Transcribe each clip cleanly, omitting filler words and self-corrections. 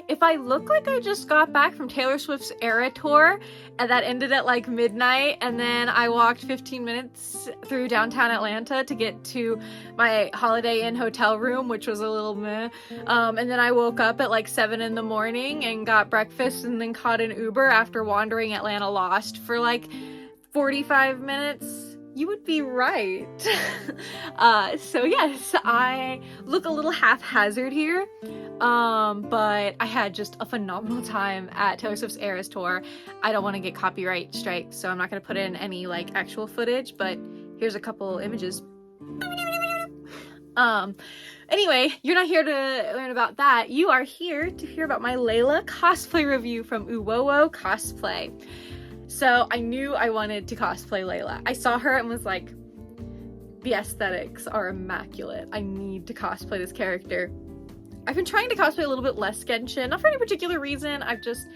if I look like I just got back from Taylor Swift's Era Tour, and that ended at like midnight, and then I walked 15 minutes through downtown Atlanta to get to my Holiday Inn hotel room, which was a little meh, and then I woke up at like 7 in the morning and got breakfast and then caught an Uber after wandering Atlanta Lost for like 45 minutes, you would be right. So yes, I look a little haphazard here, but I had just a phenomenal time at Taylor Swift's Eras Tour. I don't want to get copyright strikes, so I'm not going to put in any like actual footage, but here's a couple images. Anyway, you're not here to learn about that. You are here to hear about my Layla cosplay review from Uwowo Cosplay. So I knew I wanted to cosplay Layla. I saw her and was like, the aesthetics are immaculate. I need to cosplay this character. I've been trying to cosplay a little bit less Genshin, not for any particular reason. I just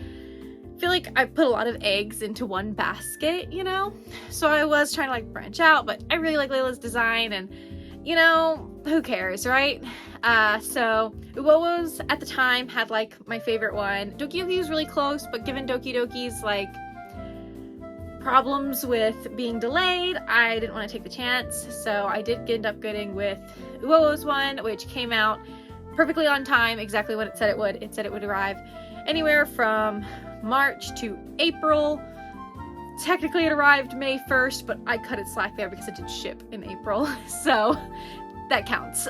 feel like I put a lot of eggs into one basket, you know? So I was trying to like branch out, but I really like Layla's design and, you know, who cares, right? So Uwowo's at the time had like my favorite one. Doki Doki was really close, but given Doki Doki's like problems with being delayed, I didn't want to take the chance, so I did end up getting with Uwowo's one, which came out perfectly on time, exactly what it said it would. It said it would arrive anywhere from March to April. Technically it arrived May 1st, but I cut it slack there because it did ship in April, so that counts.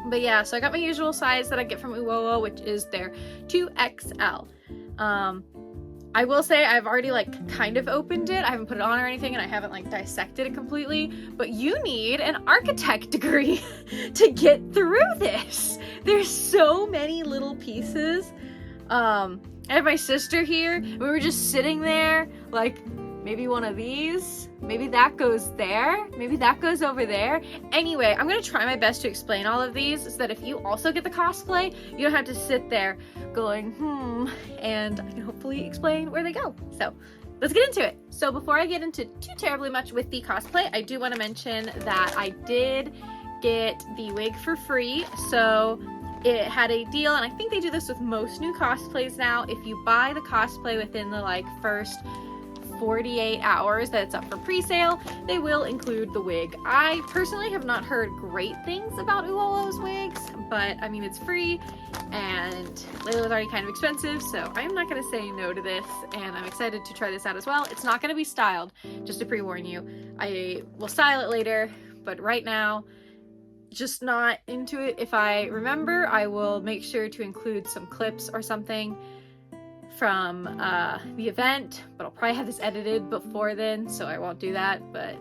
But yeah, so I got my usual size that I get from Uwowo, which is their 2XL. I will say I've already like kind of opened it. I haven't put it on or anything, and I haven't like dissected it completely, but you need an architect degree to get through this. There's so many little pieces. I have my sister here. We were just sitting there like, maybe one of these, maybe that goes there, maybe that goes over there. Anyway, I'm gonna try my best to explain all of these so that if you also get the cosplay, you don't have to sit there going, and I can hopefully explain where they go. So let's get into it. So before I get into too terribly much with the cosplay, I do want to mention that I did get the wig for free. So it had a deal, and I think they do this with most new cosplays now. If you buy the cosplay within the like first 48 hours that it's up for pre-sale, they will include the wig. I personally have not heard great things about Uwowo's wigs, but I mean, it's free and Layla's already kind of expensive, so I'm not going to say no to this, and I'm excited to try this out as well. It's not going to be styled, just to pre-warn you. I will style it later, but right now, just not into it. If I remember, I will make sure to include some clips or something from the event, but I'll probably have this edited before then, so I won't do that, but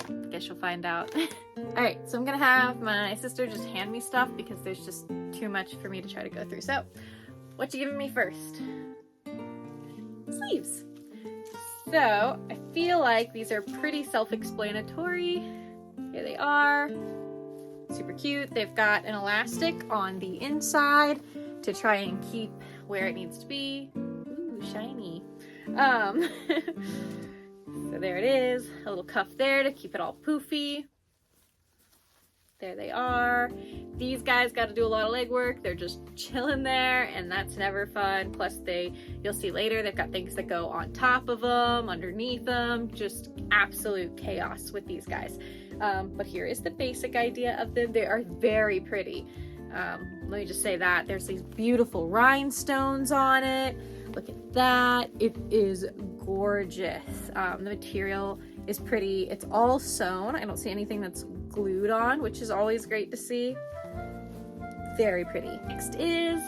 I guess you'll find out. Alright, so I'm gonna have my sister just hand me stuff because there's just too much for me to try to go through. So, what you giving me first? Sleeves. So, I feel like these are pretty self-explanatory. Here they are. Super cute. They've got an elastic on the inside to try and keep where it needs to be. Ooh, shiny. So there it is. A little cuff there to keep it all poofy. There they are. These guys got to do a lot of legwork. They're just chilling there, and that's never fun. Plus you'll see later, they've got things that go on top of them, underneath them. Just absolute chaos with these guys. But here is the basic idea of them. They are very pretty. Let me just say that there's these beautiful rhinestones on it. Look at that. It is gorgeous. The material is pretty. It's all sewn. I don't see anything that's glued on, which is always great to see. Very pretty. Next is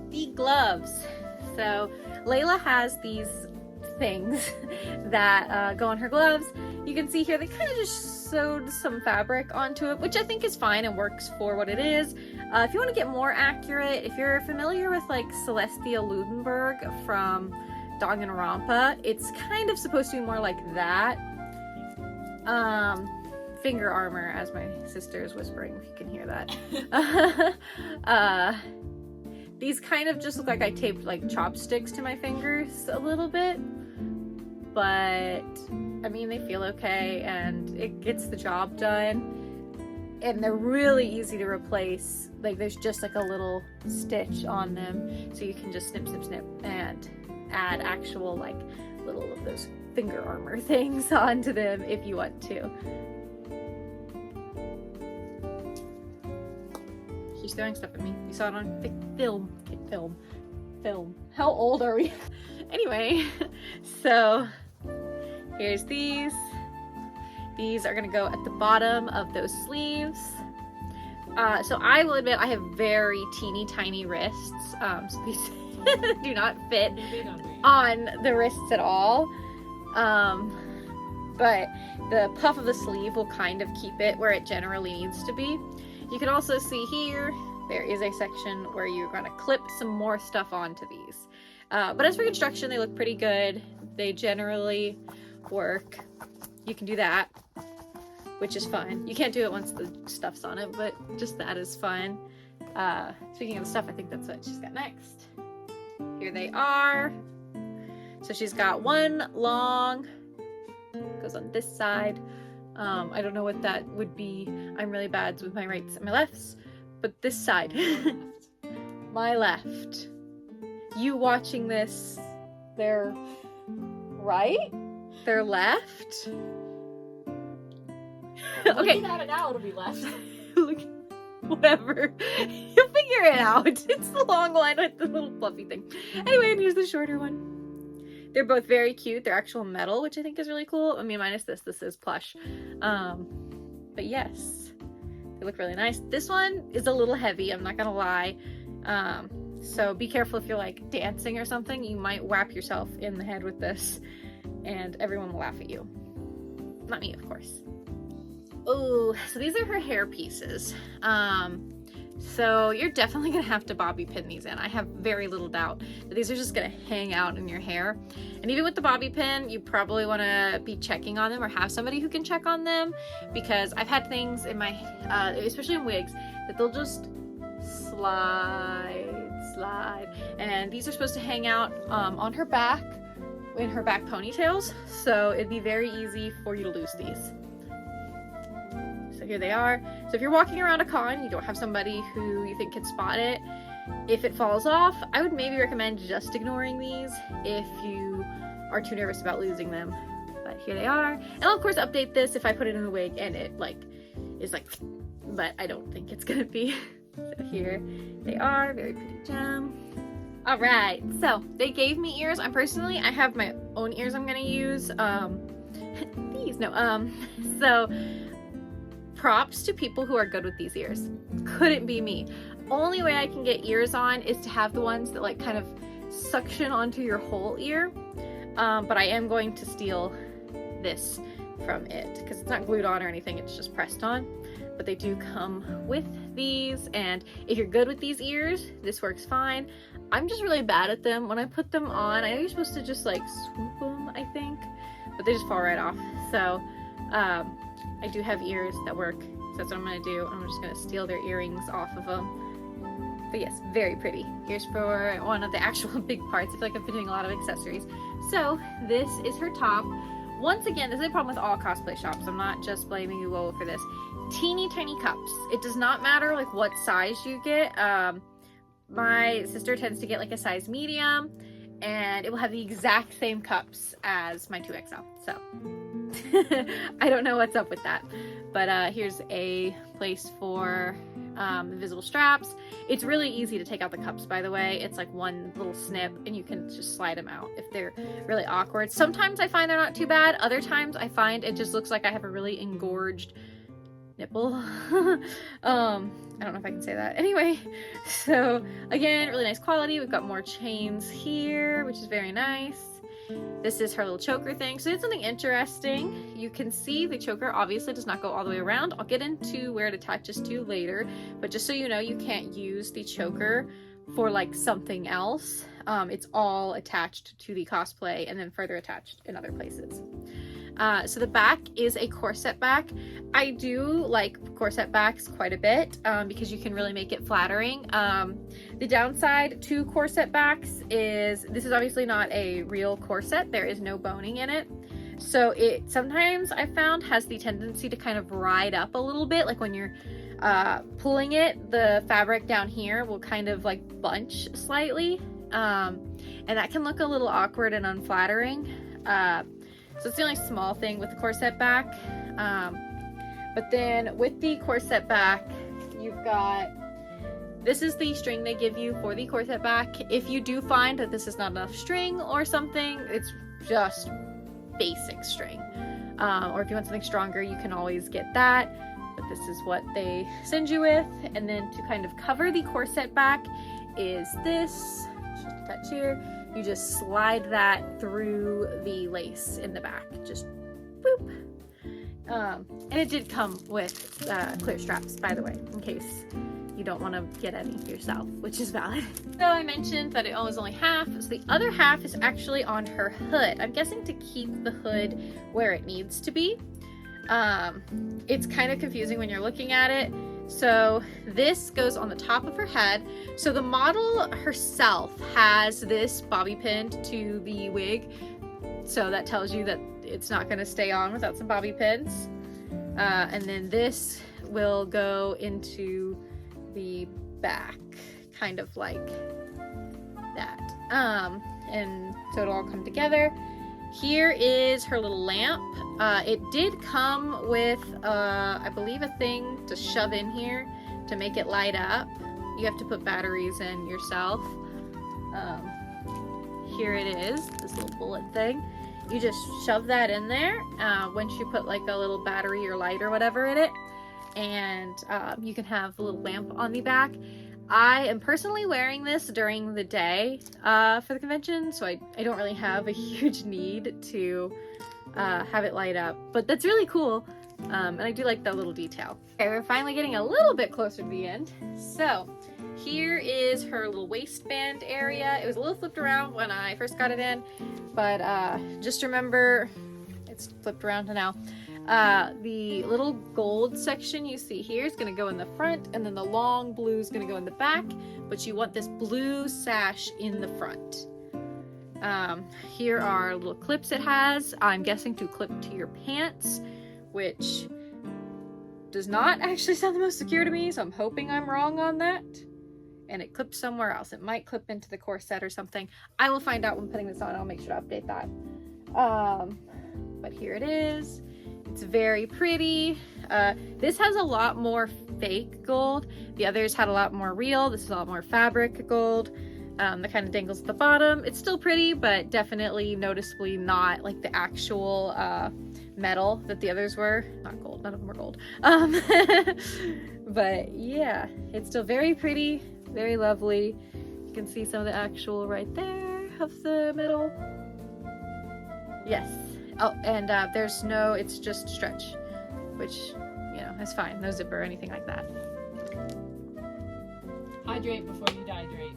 the gloves. So Layla has these things that go on her gloves. You can see here they kind of just sewed some fabric onto it, which I think is fine and works for what it is. If you want to get more accurate, if you're familiar with like Celestia Ludenberg from Danganronpa, it's kind of supposed to be more like that. Finger armor, as my sister is whispering, if you can hear that. These kind of just look like I taped like chopsticks to my fingers a little bit, but I mean, they feel okay and it gets the job done. and they're really easy to replace. Like there's just like a little stitch on them, so you can just snip, snip, snip, and add actual like little of those finger armor things onto them if you want to. She's throwing stuff at me. You saw it on film. How old are we? Anyway, so here's these. These are gonna go at the bottom of those sleeves. So I will admit I have very teeny tiny wrists, so these do not fit on the wrists at all. But the puff of the sleeve will kind of keep it where it generally needs to be. You can also see here, there is a section where you're gonna clip some more stuff onto these. But as for construction, they look pretty good. They generally work. You can do that, which is fun. You can't do it once the stuff's on it, but just that is fun. Speaking of the stuff, I think that's what she's got next. Here they are. So she's got one long, goes on this side. I don't know what that would be. I'm really bad with my rights and my lefts, but this side, my left. You watching this, they're right, they're left. Okay. Looking at it now, it'll be left. Look, whatever. You'll figure it out. It's the long line with the little fluffy thing. Anyway, and here's the shorter one. They're both very cute. They're actual metal, which I think is really cool. I mean, minus this. This is plush. But yes, they look really nice. This one is a little heavy, I'm not gonna lie. So be careful if you're like dancing or something. You might whap yourself in the head with this and everyone will laugh at you. Not me, of course. Oh, so these are her hair pieces. So you're definitely gonna have to bobby pin these in. I have very little doubt that these are just gonna hang out in your hair. And even with the bobby pin, you probably wanna be checking on them or have somebody who can check on them, because I've had things in my, especially in wigs, that they'll just slide. And these are supposed to hang out on her back, in her back ponytails. So it'd be very easy for you to lose these. So here they are. So if you're walking around a con, you don't have somebody who you think can spot it, if it falls off, I would maybe recommend just ignoring these if you are too nervous about losing them. But here they are. And I'll of course update this if I put it in the wig and it like is like, but I don't think it's gonna be. So here they are, very pretty gem. All right, so they gave me ears. I have my own ears I'm gonna use. So props to people who are good with these ears. Couldn't be me. Only way I can get ears on is to have the ones that like kind of suction onto your whole ear. But I am going to steal this from it because it's not glued on or anything, it's just pressed on. But they do come with these, and if you're good with these ears, this works fine. I'm just really bad at them. When I put them on, I know you're supposed to just like swoop them, I think, but they just fall right off. So I do have ears that work, so that's what I'm gonna do. I'm just gonna steal their earrings off of them. But yes, very pretty. Here's for one of the actual big parts. I feel like I've been doing a lot of accessories. So this is her top. Once again, this is a problem with all cosplay shops. I'm not just blaming Uwowo for this. Teeny tiny cups. It does not matter like what size you get. My sister tends to get like a size medium, and it will have the exact same cups as my 2XL. So I don't know what's up with that. But here's a place for invisible straps. It's really easy to take out the cups, by the way. It's like one little snip and you can just slide them out if they're really awkward. Sometimes I find they're not too bad. Other times I find it just looks like I have a really engorged nipple. I don't know if I can say that. Anyway, so again, really nice quality. We've got more chains here, which is very nice. This is her little choker thing. So it's something interesting. You can see the choker obviously does not go all the way around. I'll get into where it attaches to later, but just so you know, you can't use the choker for like something else. It's all attached to the cosplay and then further attached in other places. So the back is a corset back. I do like corset backs quite a bit because you can really make it flattering. The downside to corset backs is this is obviously not a real corset. There is no boning in it, So it sometimes I found has the tendency to kind of ride up a little bit, like when you're pulling it, the fabric down here will kind of like bunch slightly, and that can look a little awkward and unflattering. So it's the only small thing with the corset back. But then with the corset back, you've got, this is the string they give you for the corset back. If you do find that this is not enough string or something, it's just basic string. Or if you want something stronger, you can always get that. But this is what they send you with. And then to kind of cover the corset back is this, just a touch here. You just slide that through the lace in the back, just boop. And it did come with clear straps, by the way, in case you don't want to get any yourself, which is valid. So I mentioned that it was only half, so the other half is actually on her hood. I'm guessing to keep the hood where it needs to be. It's kind of confusing when you're looking at it. So this goes on the top of her head. So the model herself has this bobby pinned to the wig. So that tells you that it's not going to stay on without some bobby pins. And then this will go into the back, kind of like that. And so it'll all come together. Here is her little lamp. It did come with, I believe, a thing to shove in here to make it light up. You have to put batteries in yourself. Here it is, this little bullet thing. You just shove that in there once you put like a little battery or light or whatever in it. And you can have a little lamp on the back. I am personally wearing this during the day for the convention, so I don't really have a huge need to have it light up, but that's really cool, and I do like that little detail. Okay, we're finally getting a little bit closer to the end. So here is her little waistband area. It was a little flipped around when I first got it in, but just remember it's flipped around to now. The little gold section you see here is going to go in the front, and then the long blue is going to go in the back, but you want this blue sash in the front. Here are little clips it has. I'm guessing to clip to your pants, which does not actually sound the most secure to me, so I'm hoping I'm wrong on that. And it clips somewhere else. It might clip into the corset or something. I will find out when putting this on. I'll make sure to update that. But here it is. It's very pretty. This has a lot more fake gold. The others had a lot more real. This is a lot more fabric gold. That kind of dangles at the bottom. It's still pretty, but definitely noticeably not like the actual metal that the others were. Not gold, none of them were gold. But yeah, it's still very pretty, very lovely. You can see some of the actual right there of the metal. Yes. Oh, and there's no, it's just stretch, which, you know, is fine. No zipper or anything like that. Hydrate before you dehydrate.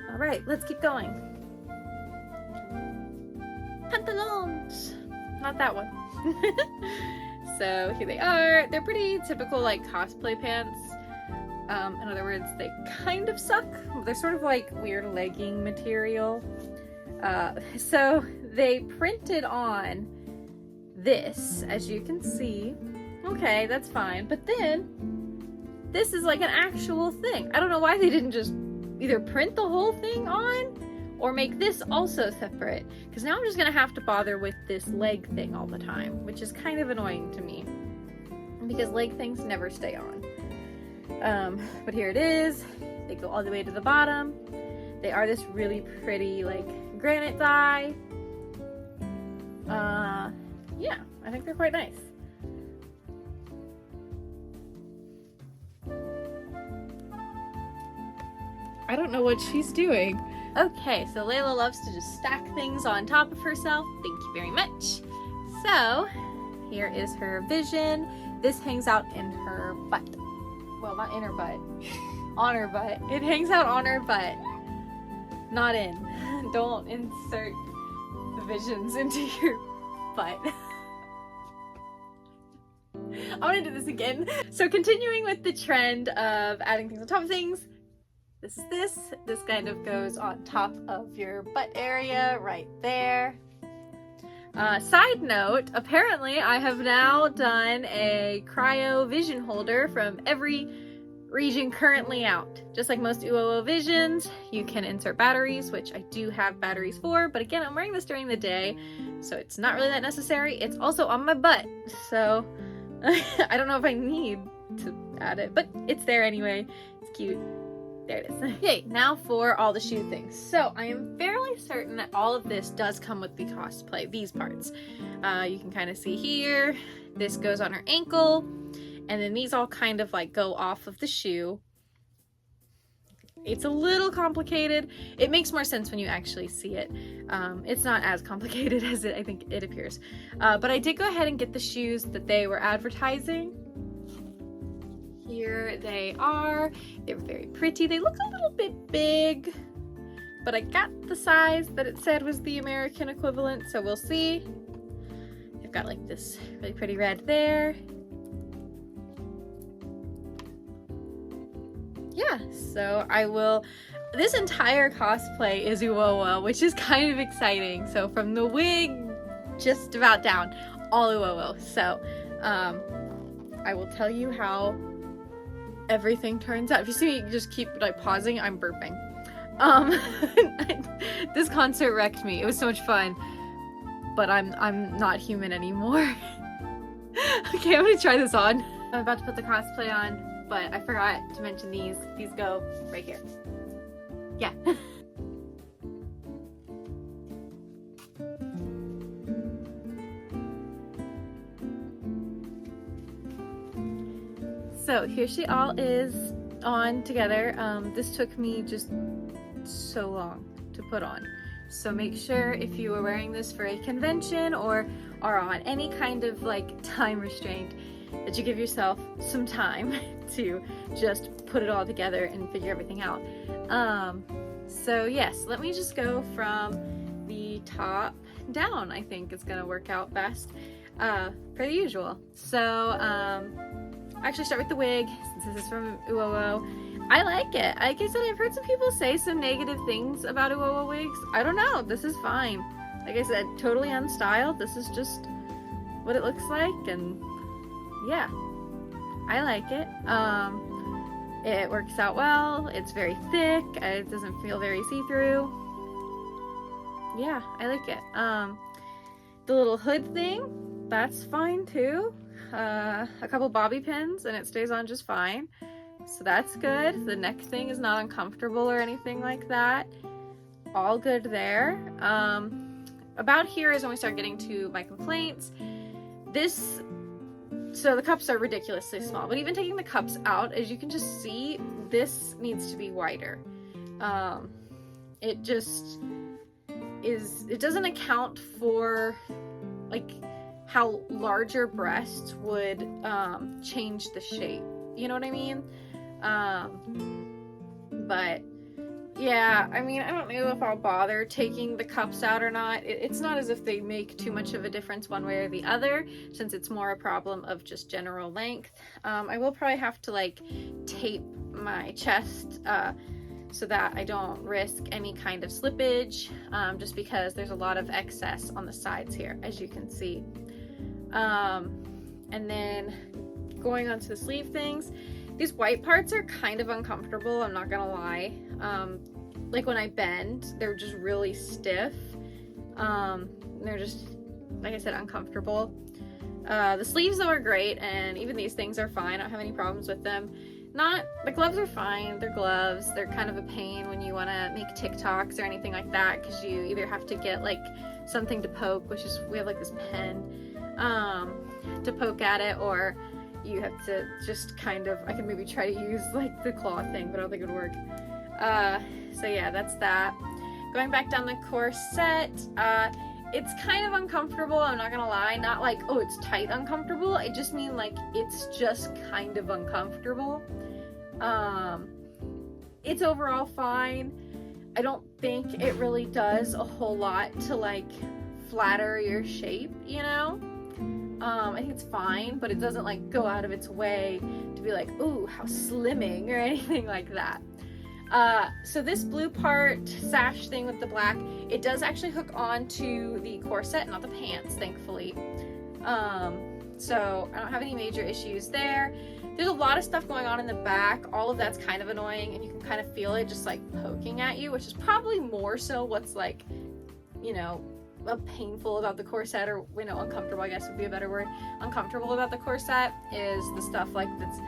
All right, let's keep going. Pantaloons. Not that one. So here they are. They're pretty typical like cosplay pants. In other words, they kind of suck. They're sort of like weird legging material. So they printed on this, as you can see. Okay, that's fine. But then this is like an actual thing. I don't know why they didn't just either print the whole thing on or make this also separate, because now I'm just gonna have to bother with this leg thing all the time, which is kind of annoying to me because leg things never stay on. But here it is. They go all the way to the bottom. They are this really pretty like granite dye. Yeah, I think they're quite nice. I don't know what she's doing. Okay, so Layla loves to just stack things on top of herself. Thank you very much. So, here is her vision. This hangs out in her butt. Well, not in her butt. On her butt. It hangs out on her butt. Not in. Don't insert the visions into your butt. I want to do this again. So continuing with the trend of adding things on top of things, this is this kind of goes on top of your butt area right there. Side note, apparently I have now done a cryo vision holder from every region currently out. Just like most Uwowo visions, you can insert batteries, which I do have batteries for, but again, I'm wearing this during the day, so it's not really that necessary. It's also on my butt, so I don't know if I need to add it, but it's there anyway. It's cute. There it is. Okay, now for all the shoe things. So I am fairly certain that all of this does come with the cosplay, these parts. You can kind of see here, this goes on her ankle, and then these all kind of like go off of the shoe. It's a little complicated. It makes more sense when you actually see it. It's not as complicated as I think it appears. But I did go ahead and get the shoes that they were advertising. Here they are. They're very pretty. They look a little bit big, but I got the size that it said was the American equivalent, so we'll see. They've got like this really pretty red there. Yeah, so this entire cosplay is Uwowo, which is kind of exciting. So from the wig just about down, all Uwowo. So I will tell you how everything turns out. If you see me just keep like pausing, I'm burping. This concert wrecked me. It was so much fun, but I'm not human anymore. Okay, I'm gonna try this on. I'm about to put the cosplay on, but I forgot to mention these. These go right here. Yeah. So here she all is on together. This took me just so long to put on. So make sure if you are wearing this for a convention or are on any kind of like time restraint that you give yourself some time to just put it all together and figure everything out. So yes, let me just go from the top down. I think it's gonna work out best per the usual. So actually start with the wig, since this is from Uwowo. I like it. Like I said, I've heard some people say some negative things about Uwowo wigs. I don't know. This is fine. Like I said, totally unstyled. This is just what it looks like, and yeah, I like it. It works out well. It's very thick. It doesn't feel very see-through. Yeah, I like it. The little hood thing, that's fine too. A couple bobby pins and it stays on just fine, so that's good. The neck thing is not uncomfortable or anything like that. All good there. About here is when we start getting to my complaints. So the cups are ridiculously small, but even taking the cups out, as you can just see, this needs to be wider. It just is, it doesn't account for like how larger breasts would change the shape. You know what I mean? But yeah, I mean, I don't know if I'll bother taking the cups out or not. It's not as if they make too much of a difference one way or the other, since it's more a problem of just general length. I will probably have to like tape my chest so that I don't risk any kind of slippage, just because there's a lot of excess on the sides here, as you can see. And then going on to the sleeve things, these white parts are kind of uncomfortable, I'm not gonna lie. Like when I bend, they're just really stiff. They're just, like I said, uncomfortable. The sleeves though are great, and even these things are fine. I don't have any problems with them. The gloves are fine. They're gloves. They're kind of a pain when you want to make TikToks or anything like that, because you either have to get like something to poke, which is, we have like this pen to poke at it, or you have to just kind of, I can maybe try to use like the claw thing, but I don't think it would work. So yeah, that's that. Going back down the corset, it's kind of uncomfortable, I'm not gonna lie. Not like, oh, it's tight uncomfortable. I just mean like, it's just kind of uncomfortable. It's overall fine. I don't think it really does a whole lot to like flatter your shape, you know? I think it's fine, but it doesn't like go out of its way to be like, ooh, how slimming or anything like that. So this blue part sash thing with the black, it does actually hook onto the corset, not the pants, thankfully. So I don't have any major issues there. There's a lot of stuff going on in the back. All of that's kind of annoying, and you can kind of feel it just like poking at you, which is probably more so what's like, you know, painful about the corset, or, you know, uncomfortable, I guess would be a better word. Uncomfortable about the corset is the stuff like that's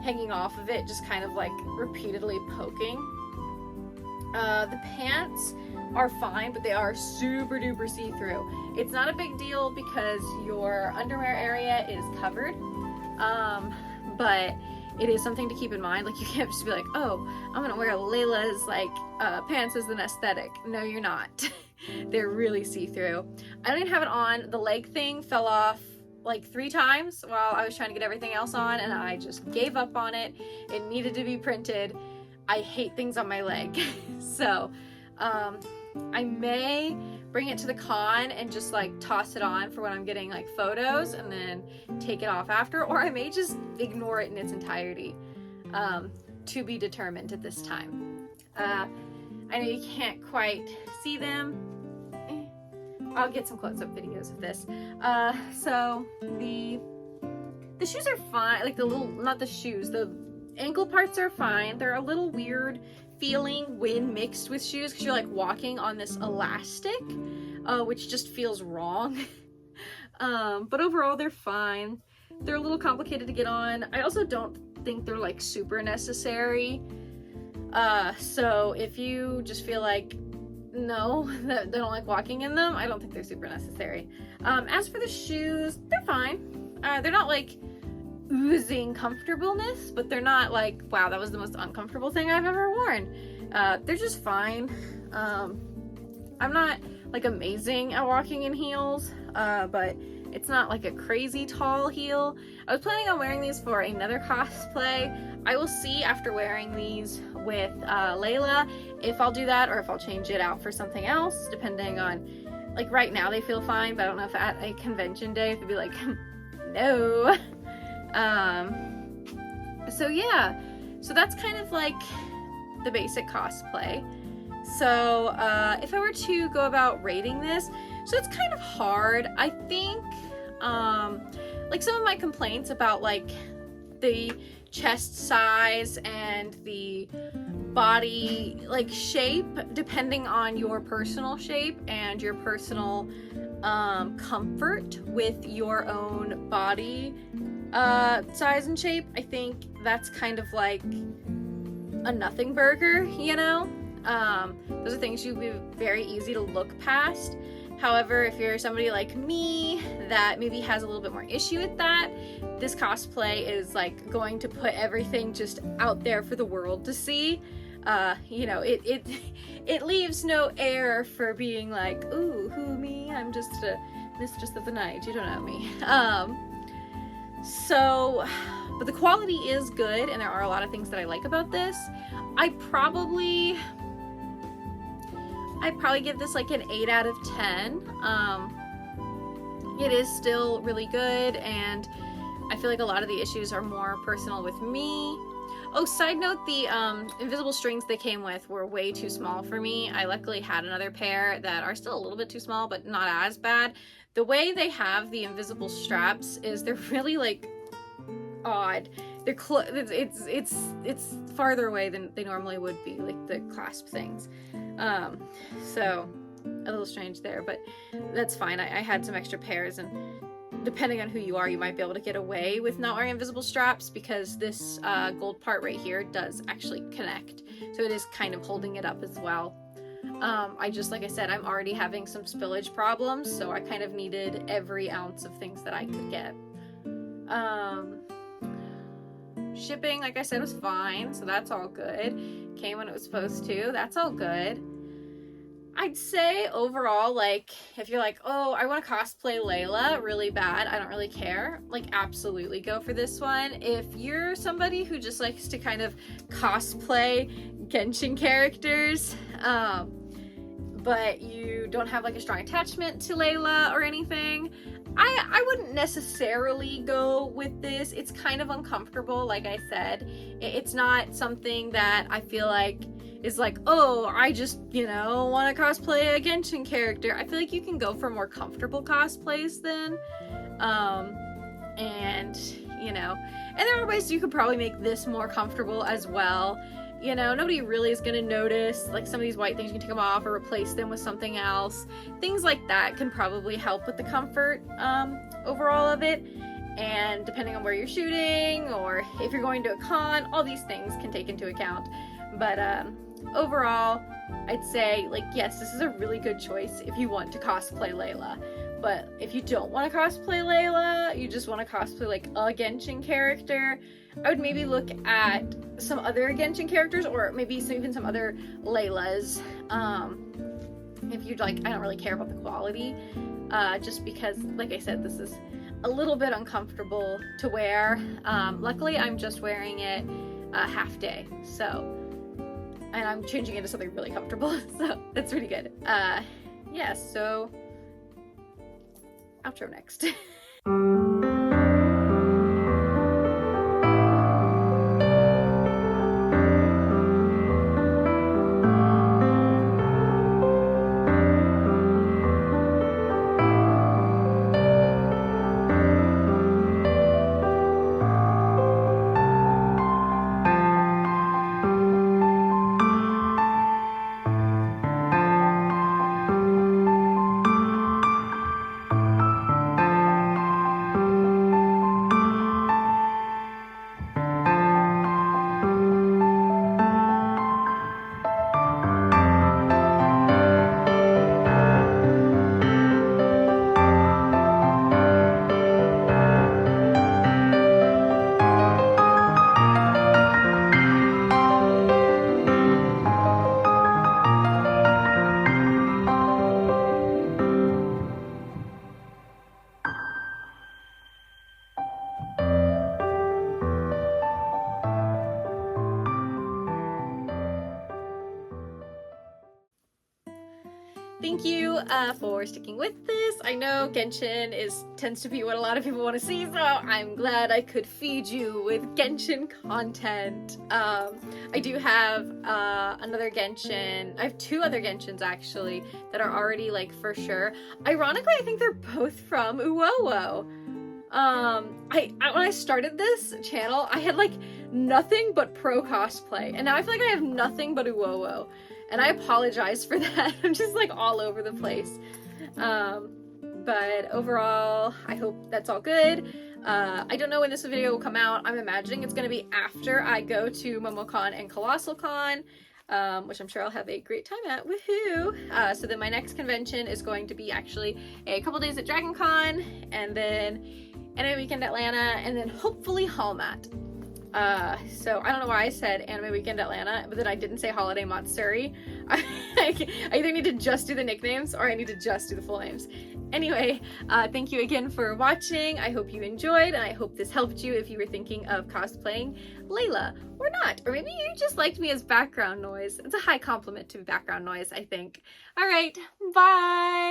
hanging off of it, just kind of like repeatedly poking. The pants are fine, but they are super duper see-through. It's not a big deal because your underwear area is covered, but it is something to keep in mind. Like, you can't just be like, oh, I'm gonna wear Layla's like pants as an aesthetic. No, you're not. They're really see-through. I don't even have it on. The leg thing fell off like 3 times while I was trying to get everything else on, and I just gave up on it. It needed to be printed. I hate things on my leg. So I may bring it to the con and just like toss it on for when I'm getting like photos and then take it off after, or I may just ignore it in its entirety. To be determined at this time. I know you can't quite see them. I'll get some close-up videos of this. So the shoes are fine, like the little, not the shoes, the ankle parts are fine. They're a little weird feeling when mixed with shoes because you're like walking on this elastic, which just feels wrong. But overall they're fine. They're a little complicated to get on. I also don't think they're like super necessary. So if you just feel like no, that they don't like walking in them, I don't think they're super necessary. As for the shoes, they're fine. They're not like oozing comfortableness, but they're not like, wow, that was the most uncomfortable thing I've ever worn. They're just fine. I'm not like amazing at walking in heels, but it's not like a crazy tall heel. I was planning on wearing these for another cosplay. I will see after wearing these with Layla if I'll do that or if I'll change it out for something else, depending on, like right now they feel fine, but I don't know if at a convention day if it'd be like, no. So yeah, so that's kind of like the basic cosplay. So if I were to go about rating this, so it's kind of hard. I think like some of my complaints about like the chest size and the body like shape, depending on your personal shape and your personal comfort with your own body size and shape, I think that's kind of like a nothing burger, you know? Those are things you'd be very easy to look past. However, if you're somebody like me that maybe has a little bit more issue with that, this cosplay is like going to put everything just out there for the world to see. You know, it leaves no air for being like, ooh, who, me? I'm just a mistress of the night. You don't know me. So, but the quality is good, and there are a lot of things that I like about this. I'd probably give this like an 8 out of 10. It is still really good, and I feel like a lot of the issues are more personal with me. Oh, side note, the invisible strings they came with were way too small for me. I luckily had another pair that are still a little bit too small, but not as bad. The way they have the invisible straps is they're really like odd. They're it's farther away than they normally would be, like the clasp things. So a little strange there, but that's fine. I had some extra pairs, and depending on who you are, you might be able to get away with not wearing invisible straps because this gold part right here does actually connect. So it is kind of holding it up as well. Like I said, I'm already having some spillage problems, so I kind of needed every ounce of things that I could get. Shipping, like I said, was fine, so that's all good. Came when it was supposed to, that's all good. I'd say overall, like, if you're like, oh, I want to cosplay Layla really bad, I don't really care, like, absolutely go for this one. If you're somebody who just likes to kind of cosplay Genshin characters, but you don't have like a strong attachment to Layla or anything, I wouldn't necessarily go with this. It's kind of uncomfortable, like I said. It's not something that I feel like is like, oh, I just, you know, want to cosplay a Genshin character. I feel like you can go for more comfortable cosplays then. And, you know, and there are ways you could probably make this more comfortable as well. You know, nobody really is going to notice, like some of these white things, you can take them off or replace them with something else. Things like that can probably help with the comfort overall of it. And depending on where you're shooting or if you're going to a con, all these things can take into account. But overall, I'd say, like, yes, this is a really good choice if you want to cosplay Layla. But if you don't want to cosplay Layla, you just want to cosplay like a Genshin character, I would maybe look at some other Genshin characters, or maybe even some other Laylas. If you'd like, I don't really care about the quality, just because, like I said, this is a little bit uncomfortable to wear. Luckily, I'm just wearing it half day, so, and I'm changing it to something really comfortable, so that's pretty good. Yeah, so outro next. Thank you for sticking with this. I know Genshin tends to be what a lot of people want to see, so I'm glad I could feed you with Genshin content. I do have another Genshin. I have two other Genshins actually that are already like for sure. Ironically, I think they're both from Uwowo. When I started this channel, I had like nothing but pro cosplay, and now I feel like I have nothing but Uwowo. And I apologize for that. I'm just like all over the place. But overall, I hope that's all good. I don't know when this video will come out. I'm imagining it's going to be after I go to MomoCon and Colossal Con, which I'm sure I'll have a great time at. Woohoo! So then my next convention is going to be actually a couple days at Dragon Con, and then Anime Weekend Atlanta, and then hopefully Hallmat. So I don't know why I said Anime Weekend Atlanta, but then I didn't say Holiday Matsuri. I either need to just do the nicknames or I need to just do the full names. Anyway, thank you again for watching. I hope you enjoyed, and I hope this helped you if you were thinking of cosplaying Layla or not. Or maybe you just liked me as background noise. It's a high compliment to background noise, I think. All right, bye!